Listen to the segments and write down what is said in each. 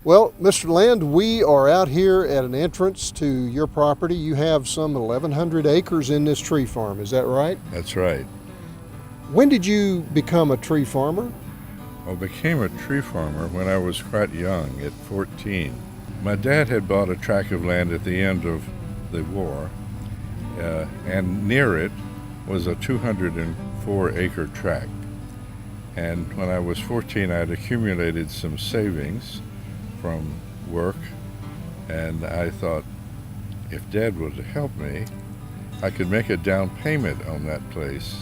Well, Mr. Land, we are out here at an entrance to your property. You have some 1,100 acres in this tree farm, is that right? That's right. When did you become a tree farmer? I became a tree farmer when I was quite young, at 14. My dad had bought a tract of land at the end of the war, and near it was a 204-acre tract. And when I was 14, I had accumulated some savings from work, and I thought if Dad would help me, I could make a down payment on that place,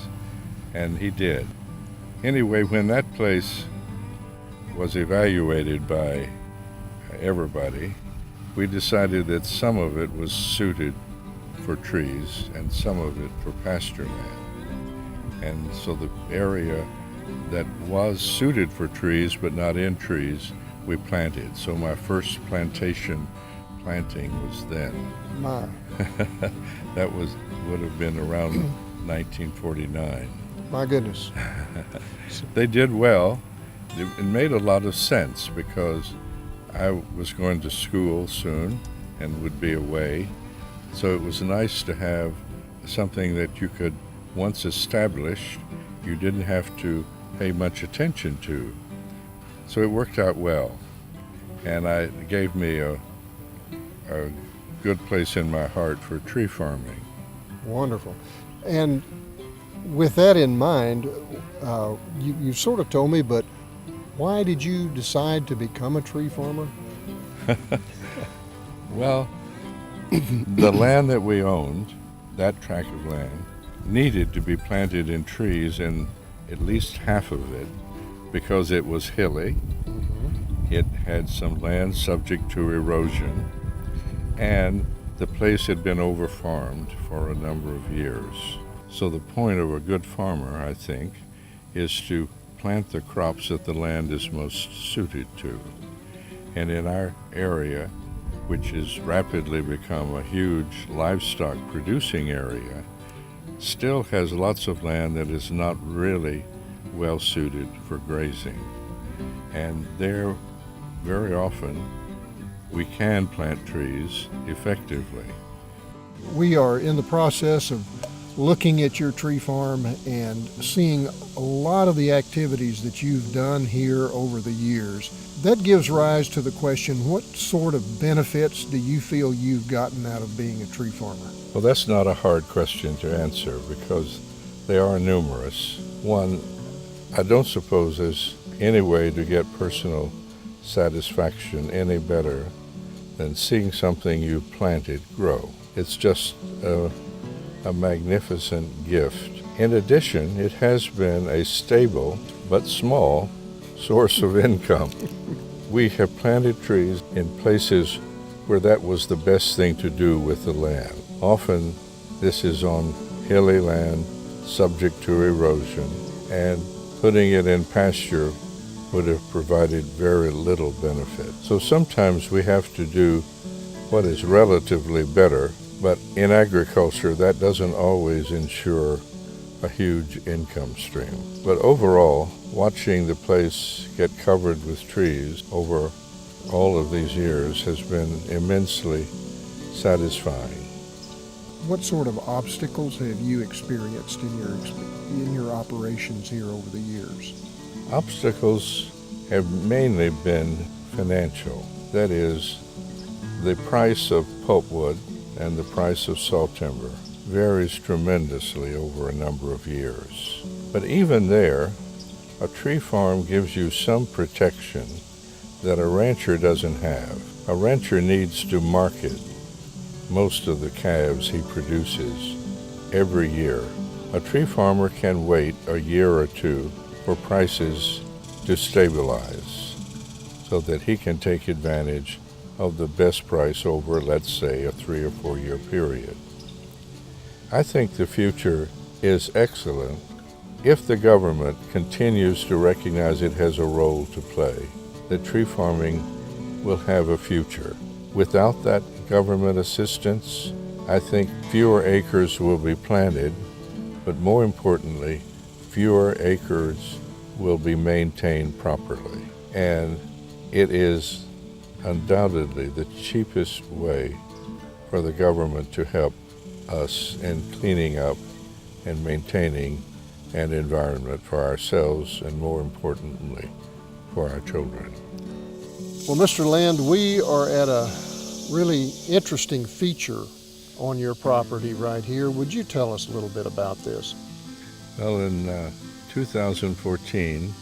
and he did. Anyway, when that place was evaluated by everybody, we decided that some of it was suited for trees and some of it for pasture land. And so the area that was suited for trees but not in trees, we planted. So my first plantation planting was then. My. That would have been around 1949. My goodness. They did well. It made a lot of sense because I was going to school soon and would be away. So it was nice to have something that you could, once established, you didn't have to pay much attention to. So it worked out well, and it gave me a good place in my heart for tree farming. Wonderful. And with that in mind, you sort of told me, but why did you decide to become a tree farmer? Well, the land that we owned, that tract of land, needed to be planted in trees, in at least half of it, because it was hilly. It had some land subject to erosion, and the place had been over-farmed for a number of years. So the point of a good farmer, I think, is to plant the crops that the land is most suited to. And in our area, which has rapidly become a huge livestock producing area, still has lots of land that is not really well suited for grazing. And there, very often, we can plant trees effectively. We are in the process of looking at your tree farm and seeing a lot of the activities that you've done here over the years. That gives rise to the question, what sort of benefits do you feel you've gotten out of being a tree farmer? Well, that's not a hard question to answer because they are numerous. One, I don't suppose there's any way to get personal satisfaction any better than seeing something you planted grow. It's just a magnificent gift. In addition, it has been a stable but small source of income. We have planted trees in places where that was the best thing to do with the land. Often this is on hilly land subject to erosion, and putting it in pasture would have provided very little benefit. So sometimes we have to do what is relatively better, but in agriculture that doesn't always ensure a huge income stream. But overall, watching the place get covered with trees over all of these years has been immensely satisfying. What sort of obstacles have you experienced in your operations here over the years? Obstacles have mainly been financial. That is, the price of pulpwood and the price of sawtimber varies tremendously over a number of years. But even there, a tree farm gives you some protection that a rancher doesn't have. A rancher needs to market most of the calves he produces every year. A tree farmer can wait a year or two for prices to stabilize so that he can take advantage of the best price over, let's say, a 3 or 4 year period. I think the future is excellent if the government continues to recognize it has a role to play. That tree farming will have a future. Without that government assistance, I think fewer acres will be planted, but more importantly, fewer acres will be maintained properly. And it is undoubtedly the cheapest way for the government to help us in cleaning up and maintaining an environment for ourselves and, more importantly, for our children. Well, Mr. Land, we are at a really interesting feature on your property right here. Would you tell us a little bit about this? Well, in 2014,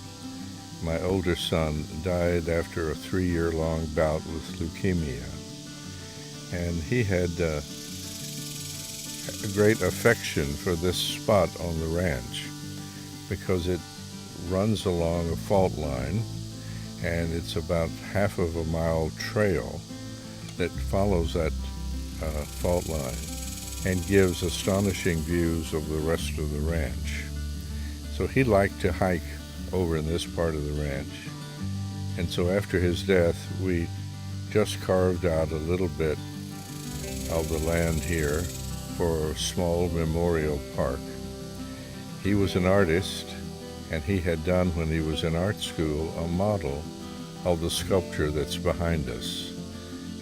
my older son died after a 3-year-long bout with leukemia. And he had a great affection for this spot on the ranch because it runs along a fault line, and it's about half of a mile trail that follows that fault line and gives astonishing views of the rest of the ranch. So he liked to hike over in this part of the ranch. And so after his death, we just carved out a little bit of the land here for a small memorial park. He was an artist, and he had done, when he was in art school, a model of the sculpture that's behind us.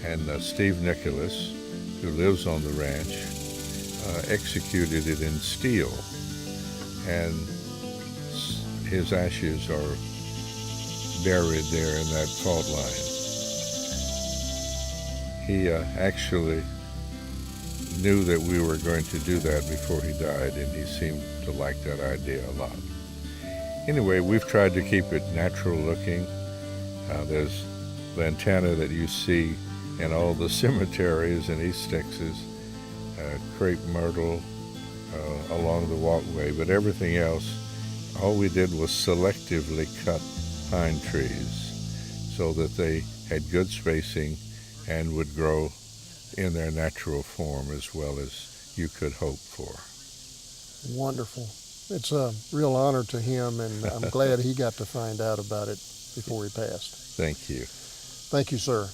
And Steve Nicholas, who lives on the ranch, executed it in steel, and his ashes are buried there in that fault line. He actually knew that we were going to do that before he died, and he seemed to like that idea a lot. Anyway, we've tried to keep it natural looking. There's lantana that you see in all the cemeteries in East Texas, crepe myrtle along the walkway, but everything else, all we did was selectively cut pine trees so that they had good spacing and would grow in their natural form as well as you could hope for. Wonderful. It's a real honor to him, and I'm glad he got to find out about it before he passed. Thank you. Thank you, sir.